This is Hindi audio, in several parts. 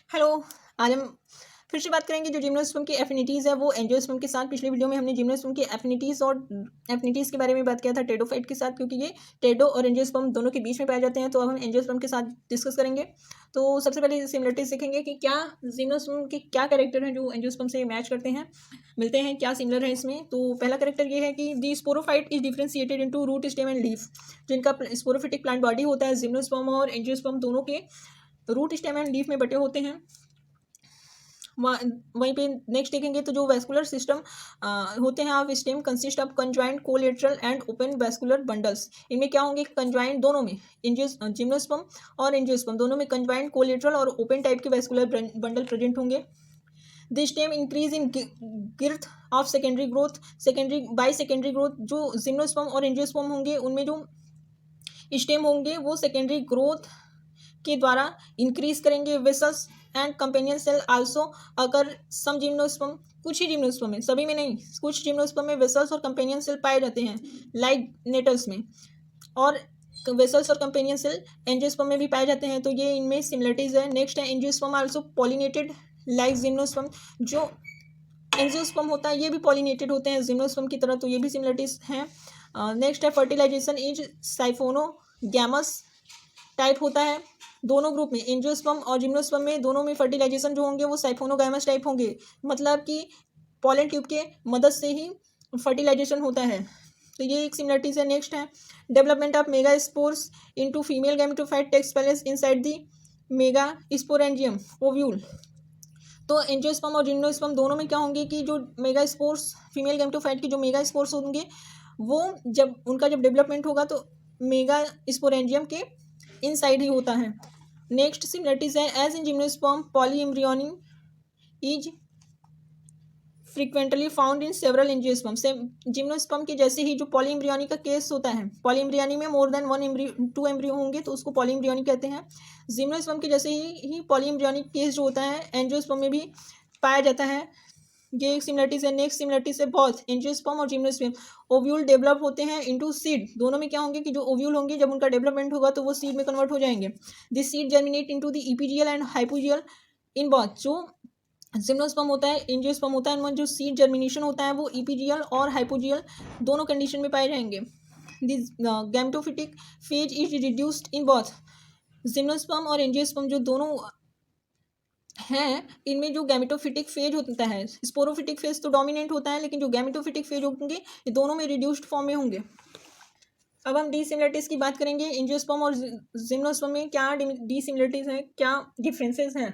हेलो। आज हम फिर से बात करेंगे जो जिम्नोस्पर्म की एफिनिटीज़ है वो एंजियोस्पर्म के साथ। पिछले वीडियो में हमने जिम्नोस्पर्म की एफिनिटीज़ और एफिनिटीज़ के बारे में बात किया था टेडोफाइट के साथ, क्योंकि ये टेडो और एंजियोस्पर्म दोनों के बीच में पाए जाते हैं। तो अब हम एंजियोस्पर्म के साथ डिस्कस करेंगे। तो सबसे पहले सिमिलरिटीज सीखेंगे कि क्या जिम्नोस्पर्म के क्या कैरेक्टर हैं जो एंजियोस्पर्म से मैच करते हैं, मिलते हैं, क्या सिमिलर है इसमें। तो पहला कैरेक्टर ये है कि the sporophyte is differentiated into root, stem and leaf. जिनका स्पोरोफिटिक प्लांट बॉडी होता है जिम्नोस्पर्म और एंजियोस्पर्म दोनों के रूट, स्टेम एंड लीफ में बटे होते हैं। वहीं पे नेक्स्ट देखेंगे तो जो वैस्कुलर सिस्टम होते हैं of stem consist of conjoint, collateral and open vascular bundles. इनमें क्या होंगे, कंजॉइंट दोनों में, जिम्नोस्पर्म और एंजियोस्पर्म दोनों में कंजॉइंट, कोलेटरल और ओपन टाइप के वैस्कुलर बंडल प्रेजेंट होंगे। This stem increase in girth of secondary growth, by secondary growth. जो जिम्नोस्पर्म और एंजियोस्पर्म होंगे उनमें जो स्टेम होंगे वो सेकेंडरी ग्रोथ के द्वारा इंक्रीज करेंगे। Vessels and companion cell also अगर सम जिम्नोस्पर्म, कुछ ही जिम्नोस्पर्म में, सभी में नहीं, कुछ जिम्नोस्पर्म में वेसल्स और कंपेनियन सेल पाए जाते हैं लाइक नेटल्स में, और वेसल्स और कंपेनियन सेल एंजियोस्पर्म में भी पाए जाते हैं। तो ये इनमें सिमिलरिटीज है। नेक्स्ट है angiosperm also pollinated like gymnosperm. जो एंजियोस्पर्म होता है ये भी पॉलिनेटेड होते हैं जिम्नोस्पर्म की तरह, तो ये भी सिमिलरिटीज हैं। नेक्स्ट है फर्टिलाइजेशन इज साइफोनोगैमस टाइप होता है दोनों ग्रुप में, एंजियोस्पर्म और जिम्नोस्पर्म में, दोनों में फर्टिलाइजेशन जो होंगे वो साइफोनोगाइमस टाइप होंगे, मतलब कि पॉलन ट्यूब के मदद से ही फर्टिलाइजेशन होता है। तो ये एक सिमिलरिटीज है। नेक्स्ट है development of megaspores into female gametophyte takes place inside the megasporangium ovule. तो एंजियोस्पर्म और जिम्नोस्पर्म दोनों में क्या होंगे कि जो मेगा स्पोर्स, फीमेल गैमेटोफाइट के जो मेगा स्पोर्स होंगे वो जब डेवलपमेंट होगा तो मेगा स्पोरेंजियम के इनसाइड ही होता है। नेक्स्ट सिमिलरिटीज है as in gymnosperm polyembryony is frequently found in several angiosperm. से जिम्नोस्पर्म के जैसे ही जो पॉली एम्ब्रियोनी का केस होता है, पॉली एम्ब्रियोनी में मोर देन टू एम्ब्रियो होंगे तो उसको पॉली एम्ब्रियोनी कहते हैं। जिम्नोस्पर्म के जैसे ही पॉली एम्ब्रियोनी केस जो होता है एंजियोस्पर्म में भी पाया जाता है। ये एक सिमिलरिटीज है। नेक्स्ट सिमिलरिटीज है बहुत एंजियोस्पर्म और जिम्नोस्पर्म ओव्यूल डेवलप होते हैं इनटू सीड। दोनों में क्या होंगे कि जो ओव्यूल होंगे जब उनका डेवलपमेंट होगा तो वो सीड में कन्वर्ट हो जाएंगे। This seed germinate into the epigeal and hypogeal in both. जो जिम्नोस्पर्म होता है, एंजियोस्पर्म होता है, उनमें जो सीड जर्मिनेशन होता है वो ईपीजियल और हाइपोजियल दोनों कंडीशन में पाए जाएंगे। This gametophytic phase is reduced in both. Gymnosperm और एंजियोस्पर्म जो दोनों हैं इनमें जो गैमेटोफिटिक फेज होता है, स्पोरोफिटिक फेज तो डोमिनेंट होता है, लेकिन जो गैमेटोफिटिक फेज होंगे ये दोनों में रिड्यूस्ड फॉर्म में होंगे। अब हम डिसिमिलरिटीज की बात करेंगे। एंजियोस्पर्म और जिम्नोस्पर्म में क्या डिसिमिलरिटीज हैं, क्या डिफरेंसेस हैं।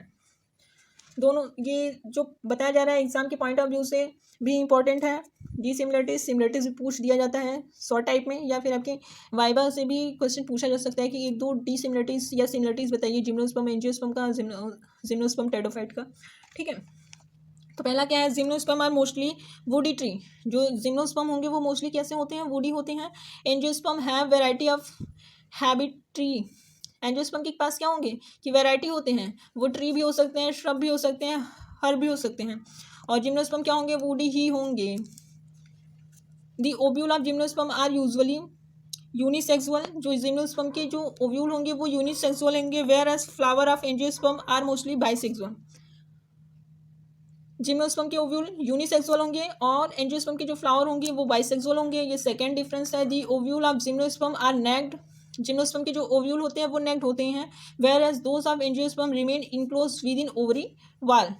दोनों ये जो बताया जा रहा है एग्जाम के पॉइंट ऑफ व्यू से भी इंपॉर्टेंट है। सिमिलरिटीज भी पूछ दिया जाता है शॉर्ट टाइप में, या फिर आपके वाइवा से भी क्वेश्चन पूछा जा सकता है कि एक दो डिसिमिलरिटीज या सिमिलरिटीज बताइए जिम्नोस्पर्म एंजियोस्पर्म का, जिम्नोस्पर्म टेडोफाइट का। ठीक है, तो पहला क्या है, gymnosperm are mostly woody tree. जो जिम्नोस्पर्म होंगे वो मोस्टली कैसे होते हैं, वुडी होते हैं। Angiosperm have variety of habit tree. Angiosperm के पास क्या होंगे कि वैरायटी होते हैं, वो ट्री भी हो सकते हैं, श्रब भी हो सकते हैं, हर भी हो सकते हैं। और जिम्नोस्पर्म क्या होंगे, वुडी ही होंगे। The ovule of gymnosperm are usually unisexual. जो जिम्नोस्पर्म के जो ओव्यूल होंगे वो यूनिसेक्सुअल होंगे, whereas flower of angiosperm are mostly bisexual. Gymnosperm के ओव्यूल यूनिसेक्सुअल होंगे और एंजियोस्पर्म के जो फ्लावर होंगे वो बाइसेक्सुअल होंगे। ये सेकंड डिफरेंस है। The ovule of gymnosperm are naked. Gymnosperm के जो ओव्यूल होते हैं वो नेक्ड होते हैं, whereas those of angiosperm remain enclose within ovary wall.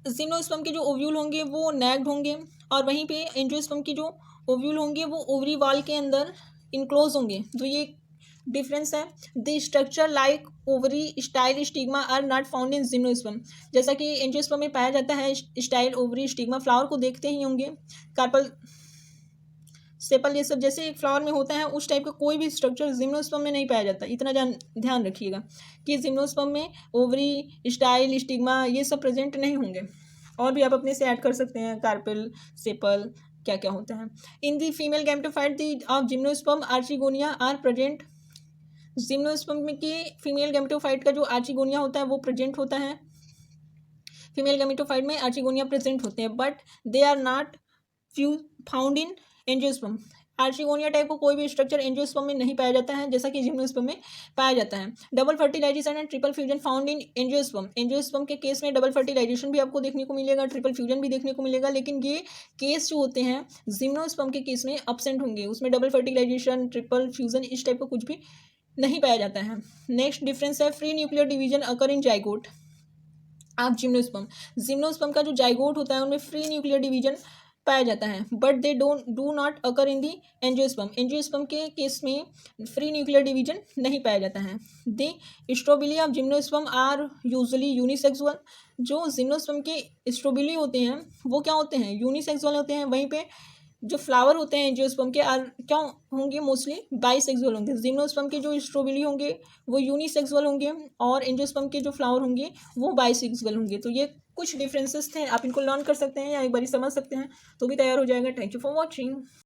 Gymnosperm के जो ओव्यूल होंगे वो नेक्ड होंगे, और वहीं पे एंजियोस्पर्म के जो ओव्यूल होंगे वो ओवरी वाल के अंदर इनक्लोज होंगे। तो ये डिफरेंस है। The structure like ovary style stigma are not found in gymnosperm. जैसा कि एंजियोस्पर्म में पाया जाता है स्टाइल ओवरी स्टिग्मा, फ्लावर को देखते ही होंगे, कार्पल सेपल ये सब जैसे एक फ्लावर में होता है उस टाइप का कोई भी स्ट्रक्चर जिम्नोस्पर्म में नहीं पाया जाता। इतना ध्यान रखिएगा कि जिम्नोस्पर्म में ओवरी स्टाइल स्टिग्मा ये सब प्रेजेंट नहीं होंगे। और भी आप अपने से ऐड कर सकते हैं, कार्पेल सेपल क्या क्या होता है। In the female gametophyte the of gymnosperm archegonia are present. Gymnosperm में की फीमेल गैमेटोफाइट का जो आर्चिगोनिया होता है वो प्रेजेंट होता है। फीमेल गैमेटोफाइट में आर्चिगोनिया प्रेजेंट होते हैं, but they are not found in angiosperm. Archegonia type का कोई भी स्ट्रक्चर एंजियोस्पर्म में नहीं पाया जाता है, जैसा कि जिम्नोस्पर्म में पाया जाता है। Double fertilization and triple fusion found in angiosperm. Angiosperm के केस में डबल फर्टिलाइजेशन भी आपको देखने को मिलेगा, ट्रिपल फ्यूजन भी देखने को मिलेगा, लेकिन ये केस जो होते हैं जिम्नोस्पर्म के केस में अब्सेंट होंगे, उसमें डबल फर्टिलाइजेशन, ट्रिपल फ्यूजन इस टाइप का कुछ भी नहीं पाया जाता है। नेक्स्ट डिफरेंस है free nuclear division occur in zygote of gymnosperm. Gymnosperm का जो जाइगोट होता है उनमें फ्री न्यूक्लियर डिवीजन पाया जाता है, but they do not occur in the angiosperm. Angiosperm के केस में फ्री न्यूक्लियर डिवीजन नहीं पाया जाता है। The strobili of gymnosperm are usually unisexual. जो जिम्नोस्पर्म के स्ट्रोबिली होते हैं वो क्या होते हैं, यूनिसेक्सुअल होते हैं। वहीं पे जो फ्लावर होते हैं एंजियोस्पर्म के आर क्या होंगे, मोस्टली बाइसेक्सुअल होंगे। जिम्नोस्पर्म के जो स्ट्रोबिली होंगे वो यूनिसेक्सुअल होंगे और एंजियोस्पर्म के जो फ्लावर होंगे वो बाइसेक्सुअल होंगे। तो ये कुछ डिफरेंसेस थे, आप इनको लर्न कर सकते हैं या एक बार समझ सकते हैं तो भी तैयार हो जाएगा। Thank you for watching.